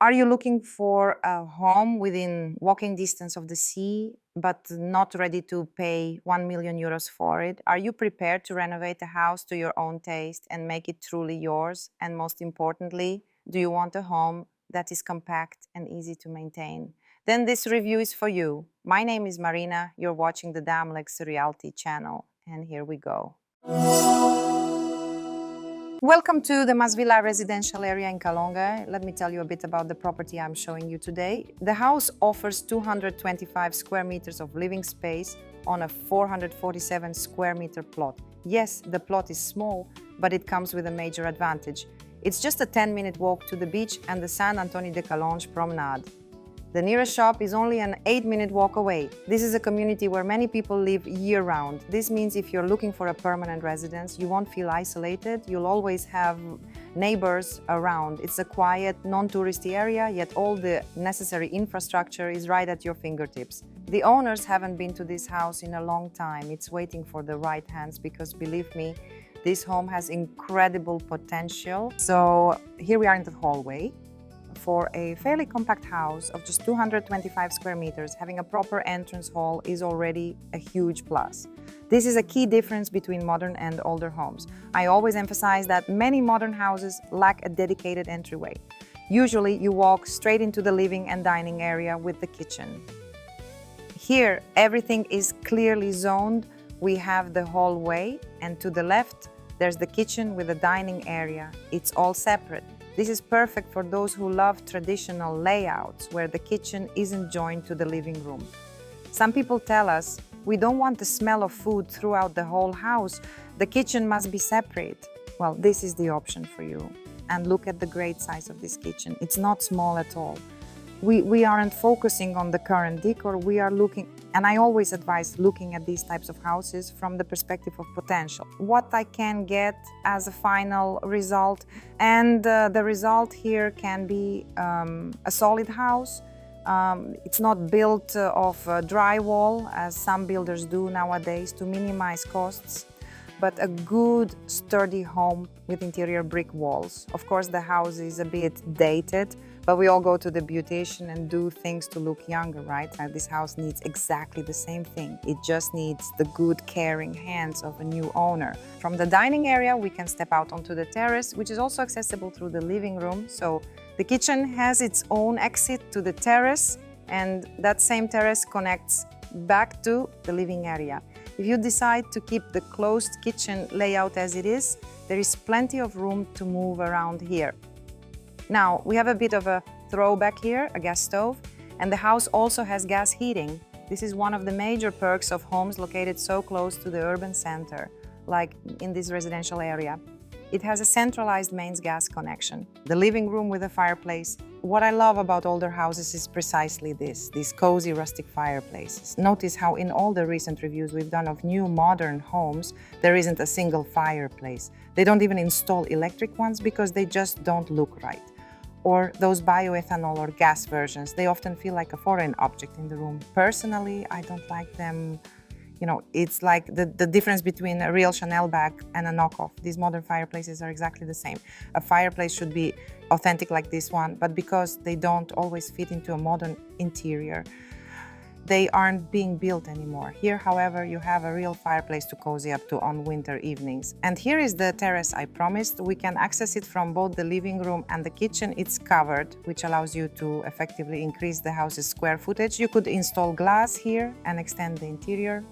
Are you looking for a home within walking distance of the sea, but not ready to pay 1 million euros for it? Are you prepared to renovate a house to your own taste and make it truly yours? And most importantly, do you want a home that is compact and easy to maintain? Then this review is for you. My name is Marina. You're watching the Damlex Realty channel, and here we go. Welcome to the Mas Vilà residential area in Calonge. Let me tell you a bit about the property I'm showing you today. The house offers 225 square meters of living space on a 447 square meter plot. Yes, the plot is small, but it comes with a major advantage. It's just a 10-minute walk to the beach and the San Antonio de Calonge promenade. The nearest shop is only an 8-minute walk away. This is a community where many people live year-round. This means if you're looking for a permanent residence, you won't feel isolated. You'll always have neighbors around. It's a quiet, non-touristy area, yet all the necessary infrastructure is right at your fingertips. The owners haven't been to this house in a long time. It's waiting for the right hands because, believe me, this home has incredible potential. So here we are in the hallway. For a fairly compact house of just 225 square meters, having a proper entrance hall is already a huge plus. This is a key difference between modern and older homes. I always emphasize that many modern houses lack a dedicated entryway. Usually you walk straight into the living and dining area with the kitchen. Here, everything is clearly zoned. We have the hallway, and to the left, there's the kitchen with the dining area. It's all separate. This is perfect for those who love traditional layouts where the kitchen isn't joined to the living room. Some people tell us, we don't want the smell of food throughout the whole house. The kitchen must be separate. Well, this is the option for you. And look at the great size of this kitchen. It's not small at all. We aren't focusing on the current decor. We are looking, and I always advise looking at these types of houses from the perspective of potential. What I can get as a final result, and the result here can be a solid house. It's not built of drywall, as some builders do nowadays to minimize costs, but a good, sturdy home with interior brick walls. Of course, the house is a bit dated, but we all go to the beautician and do things to look younger, right? And this house needs exactly the same thing. It just needs the good, caring hands of a new owner. From the dining area, we can step out onto the terrace, which is also accessible through the living room. So the kitchen has its own exit to the terrace, and that same terrace connects back to the living area. If you decide to keep the closed kitchen layout as it is, there is plenty of room to move around here. Now, we have a bit of a throwback here, a gas stove, and the house also has gas heating. This is one of the major perks of homes located so close to the urban center, like in this residential area. It has a centralized mains gas connection, the living room with a fireplace. What I love about older houses is precisely this, these cozy rustic fireplaces. Notice how in all the recent reviews we've done of new modern homes, there isn't a single fireplace. They don't even install electric ones because they just don't look right. Or those bioethanol or gas versions, they often feel like a foreign object in the room. Personally, I don't like them. You know, it's like the difference between a real Chanel bag and a knockoff. These modern fireplaces are exactly the same. A fireplace should be authentic like this one, but because they don't always fit into a modern interior, they aren't being built anymore. Here, however, you have a real fireplace to cozy up to on winter evenings. And here is the terrace I promised. We can access it from both the living room and the kitchen. It's covered, which allows you to effectively increase the house's square footage. You could install glass here and extend the interior.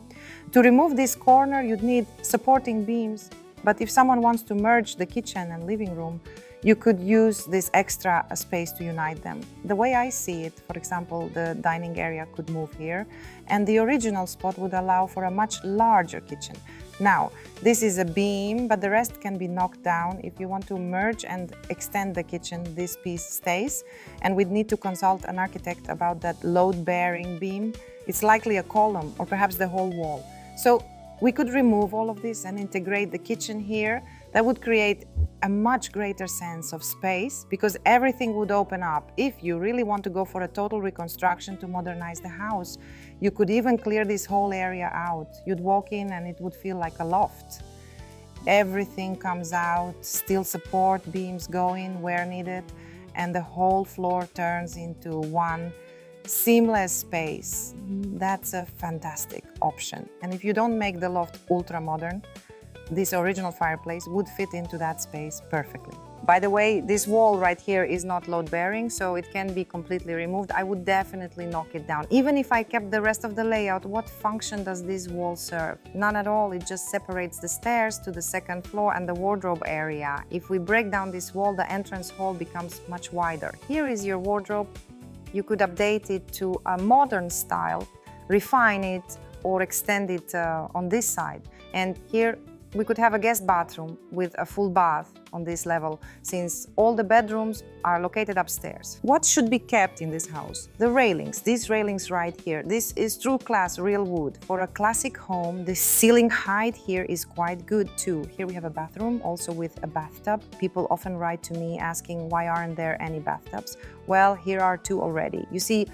To remove this corner, you'd need supporting beams. But if someone wants to merge the kitchen and living room, you could use this extra space to unite them. The way I see it, for example, the dining area could move here, and the original spot would allow for a much larger kitchen. Now, this is a beam, but the rest can be knocked down. If you want to merge and extend the kitchen, this piece stays, and we'd need to consult an architect about that load-bearing beam. It's likely a column or perhaps the whole wall. So we could remove all of this and integrate the kitchen here. That would create a much greater sense of space because everything would open up. If you really want to go for a total reconstruction to modernize the house, you could even clear this whole area out. You'd walk in and it would feel like a loft. Everything comes out, steel support beams go in where needed, and the whole floor turns into one seamless space. That's a fantastic option. And if you don't make the loft ultra modern, this original fireplace would fit into that space perfectly. By the way, this wall right here is not load-bearing, so it can be completely removed. I would definitely knock it down. Even if I kept the rest of the layout, what function does this wall serve? None at all. It just separates the stairs to the second floor and the wardrobe area. If we break down this wall, the entrance hall becomes much wider. Here is your wardrobe. You could update it to a modern style, refine it, or extend it on this side. And here we could have a guest bathroom with a full bath on this level, since all the bedrooms are located upstairs. What should be kept in this house? The railings, these railings right here. This is true class, real wood. For a classic home, the ceiling height here is quite good too. Here we have a bathroom, also with a bathtub. People often write to me asking why aren't there any bathtubs? Well, here are two already. You see,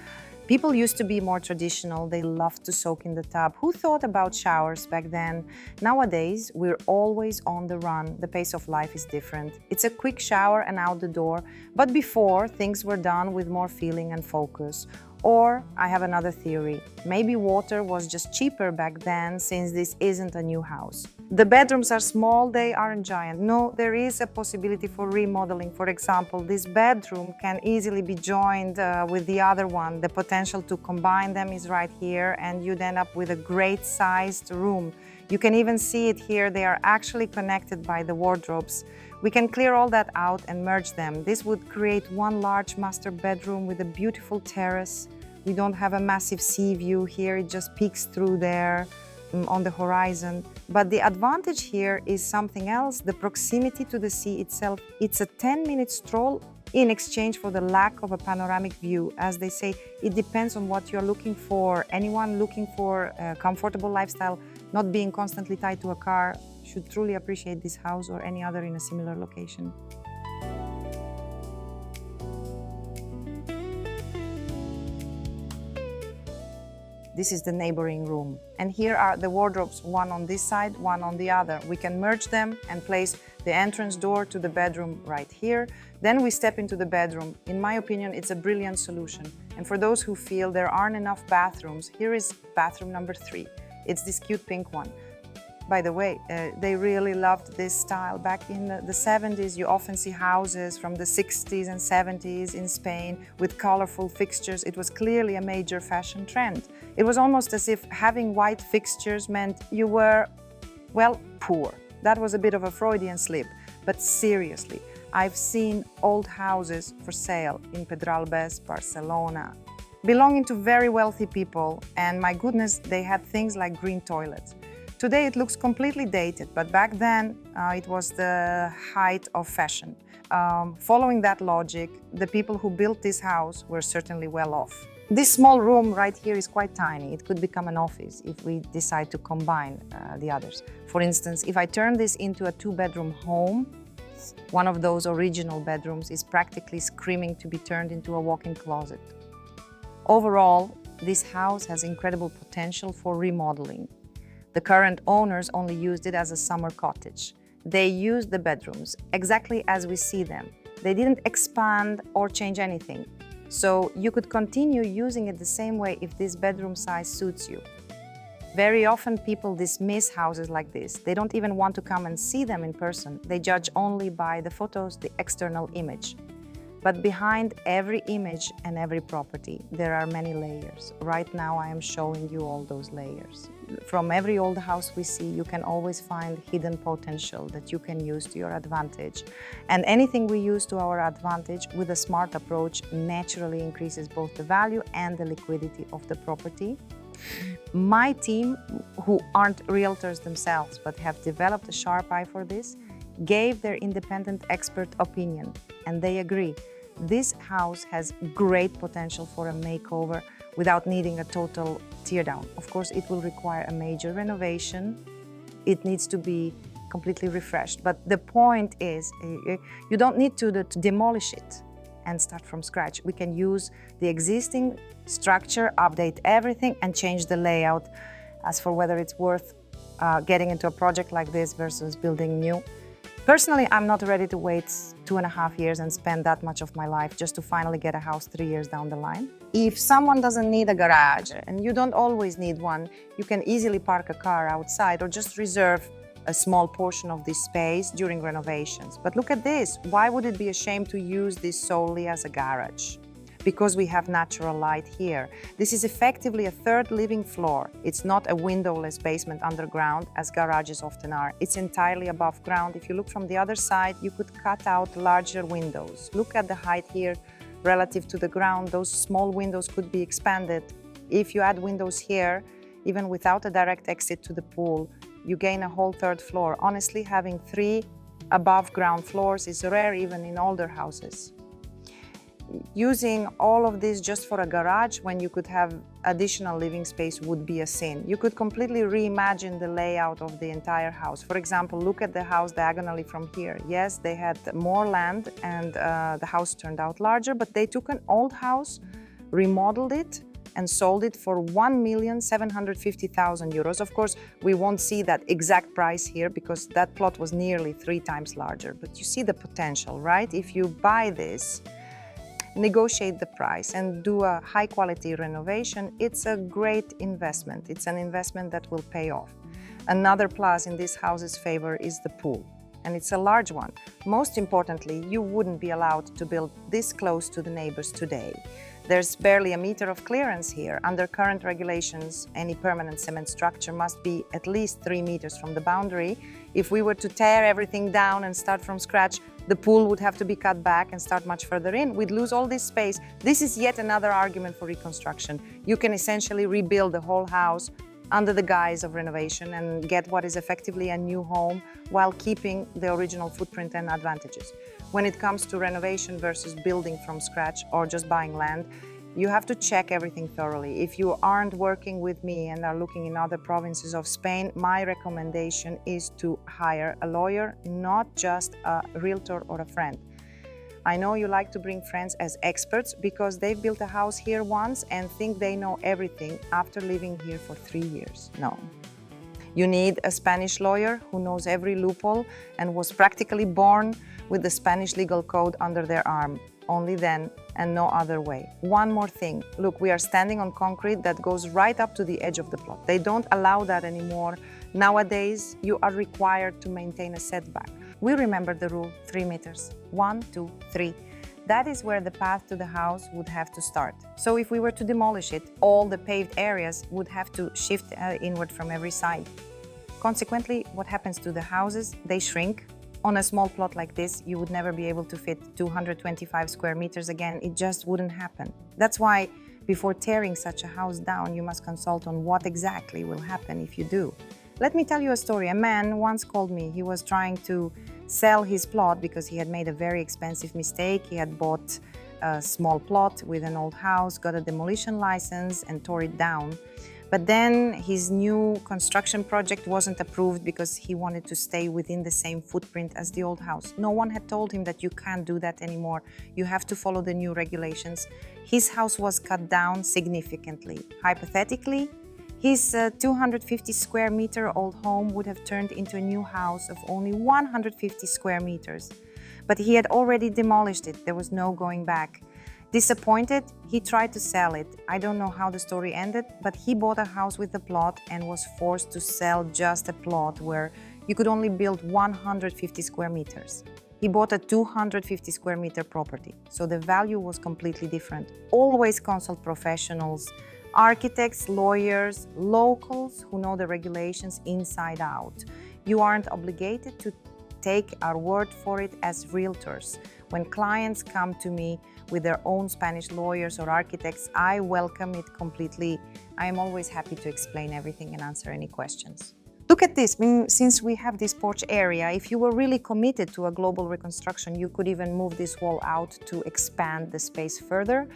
people used to be more traditional. They loved to soak in the tub. Who thought about showers back then? Nowadays, we're always on the run. The pace of life is different. It's a quick shower and out the door. But before, things were done with more feeling and focus. Or I have another theory. Maybe water was just cheaper back then, since this isn't a new house. The bedrooms are small, they aren't giant. No, there is a possibility for remodeling. For example, this bedroom can easily be joined with the other one. The potential to combine them is right here, and you'd end up with a great sized room. You can even see it here. They are actually connected by the wardrobes. We can clear all that out and merge them. This would create one large master bedroom with a beautiful terrace. We don't have a massive sea view here. It just peeks through there on the horizon. But the advantage here is something else, the proximity to the sea itself. It's a 10-minute stroll in exchange for the lack of a panoramic view. As they say, it depends on what you're looking for. Anyone looking for a comfortable lifestyle, not being constantly tied to a car, should truly appreciate this house or any other in a similar location. This is the neighboring room. And here are the wardrobes, one on this side, one on the other. We can merge them and place the entrance door to the bedroom right here. Then we step into the bedroom. In my opinion, it's a brilliant solution. And for those who feel there aren't enough bathrooms, here is bathroom number 3. It's this cute pink one. By the way, they really loved this style. Back in the 70s, you often see houses from the 60s and 70s in Spain with colorful fixtures. It was clearly a major fashion trend. It was almost as if having white fixtures meant you were, well, poor. That was a bit of a Freudian slip. But seriously, I've seen old houses for sale in Pedralbes, Barcelona, belonging to very wealthy people, and my goodness, they had things like green toilets. Today it looks completely dated, but back then it was the height of fashion. Following that logic, the people who built this house were certainly well off. This small room right here is quite tiny. It could become an office if we decide to combine the others. For instance, if I turn this into a 2-bedroom home, one of those original bedrooms is practically screaming to be turned into a walk-in closet. Overall, this house has incredible potential for remodeling. The current owners only used it as a summer cottage. They used the bedrooms exactly as we see them. They didn't expand or change anything. So you could continue using it the same way if this bedroom size suits you. Very often people dismiss houses like this. They don't even want to come and see them in person. They judge only by the photos, the external image. But behind every image and every property, there are many layers. Right now, I am showing you all those layers. From every old house we see, you can always find hidden potential that you can use to your advantage. And anything we use to our advantage with a smart approach naturally increases both the value and the liquidity of the property. My team, who aren't realtors themselves, but have developed a sharp eye for this, gave their independent expert opinion, and they agree. This house has great potential for a makeover without needing a total teardown. Of course, it will require a major renovation. It needs to be completely refreshed. But the point is, you don't need to demolish it and start from scratch. We can use the existing structure, update everything, and change the layout. As for whether it's worth getting into a project like this versus building new, Personally, I'm not ready to wait 2.5 years and spend that much of my life just to finally get a house 3 years down the line. If someone doesn't need a garage, and you don't always need one, you can easily park a car outside or just reserve a small portion of this space during renovations. But look at this. Why would it be a shame to use this solely as a garage? Because we have natural light here. This is effectively a third living floor. It's not a windowless basement underground, as garages often are. It's entirely above ground. If you look from the other side, you could cut out larger windows. Look at the height here relative to the ground. Those small windows could be expanded. If you add windows here, even without a direct exit to the pool, you gain a whole third floor. Honestly, having 3 above ground floors is rare even in older houses. Using all of this just for a garage when you could have additional living space would be a sin. You could completely reimagine the layout of the entire house. For example, look at the house diagonally from here. Yes, they had more land and the house turned out larger, but they took an old house, remodeled it, and sold it for €1,750,000. Of course, we won't see that exact price here because that plot was nearly 3 times larger. But you see the potential, right? If you buy this, negotiate the price and do a high quality renovation, it's a great investment. It's an investment that will pay off. Another plus in this house's favor is the pool, and it's a large one. Most importantly, you wouldn't be allowed to build this close to the neighbors today. There's barely a meter of clearance here. Under current regulations, any permanent cement structure must be at least 3 meters from the boundary. If we were to tear everything down and start from scratch, the pool would have to be cut back and start much further in. We'd lose all this space. This is yet another argument for reconstruction. You can essentially rebuild the whole house under the guise of renovation and get what is effectively a new home while keeping the original footprint and advantages. When it comes to renovation versus building from scratch or just buying land, you have to check everything thoroughly. If you aren't working with me and are looking in other provinces of Spain, my recommendation is to hire a lawyer, not just a realtor or a friend. I know you like to bring friends as experts because they've built a house here once and think they know everything after living here for 3 years. No. You need a Spanish lawyer who knows every loophole and was practically born with the Spanish legal code under their arm. Only then and no other way. One more thing. Look, we are standing on concrete that goes right up to the edge of the plot. They don't allow that anymore. Nowadays, you are required to maintain a setback. We remember the rule, 3 meters. 1, 2, 3. That is where the path to the house would have to start. So if we were to demolish it, all the paved areas would have to shift inward from every side. Consequently, what happens to the houses? They shrink. On a small plot like this, you would never be able to fit 225 square meters again. It just wouldn't happen. That's why before tearing such a house down, you must consult on what exactly will happen if you do. Let me tell you a story. A man once called me. He was trying to sell his plot because he had made a very expensive mistake. He had bought a small plot with an old house, got a demolition license and tore it down. But then his new construction project wasn't approved because he wanted to stay within the same footprint as the old house. No one had told him that you can't do that anymore. You have to follow the new regulations. His house was cut down significantly. Hypothetically, his 250 square meter old home would have turned into a new house of only 150 square meters. But he had already demolished it. There was no going back. Disappointed, he tried to sell it. I don't know how the story ended, but he bought a house with the plot and was forced to sell just a plot where you could only build 150 square meters. He bought a 250 square meter property, so the value was completely different. Always consult professionals, architects, lawyers, locals who know the regulations inside out. You aren't obligated to take our word for it as realtors. When clients come to me with their own Spanish lawyers or architects, I welcome it completely. I am always happy to explain everything and answer any questions. Look at this. Since we have this porch area, if you were really committed to a global reconstruction, you could even move this wall out to expand the space further.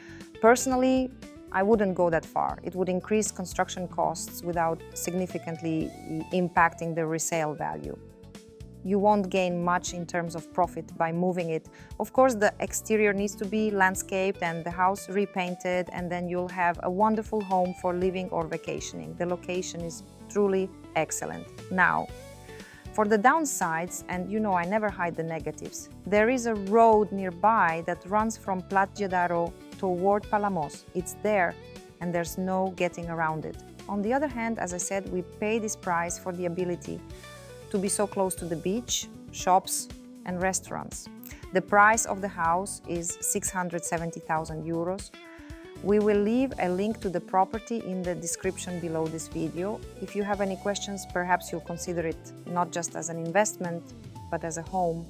Personally, I wouldn't go that far. It would increase construction costs without significantly impacting the resale value. You won't gain much in terms of profit by moving it. Of course, the exterior needs to be landscaped and the house repainted, and then you'll have a wonderful home for living or vacationing. The location is truly excellent. Now, For the downsides, and you know I never hide the negatives, there is a road nearby that runs from Platja d'Aro toward Palamos. It's there and there's no getting around it. On the other hand, as I said, we pay this price for the ability to be so close to the beach, shops and restaurants. The price of the house is 670,000 euros. We will leave a link to the property in the description below this video. If you have any questions, perhaps you'll consider it not just as an investment, but as a home.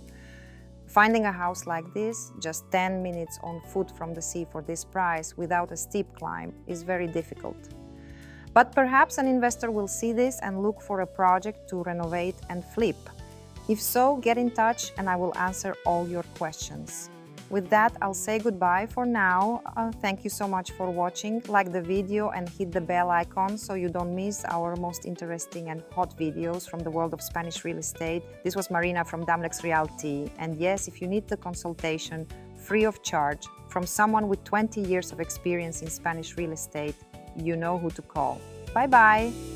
Finding a house like this, just 10 minutes on foot from the sea for this price without a steep climb, is very difficult. But perhaps an investor will see this and look for a project to renovate and flip. If so, get in touch and I will answer all your questions. With that, I'll say goodbye for now. Thank you so much for watching. Like the video and hit the bell icon so you don't miss our most interesting and hot videos from the world of Spanish real estate. This was Marina from Damlex Realty. And yes, if you need the consultation free of charge from someone with 20 years of experience in Spanish real estate, you know who to call. Bye-bye.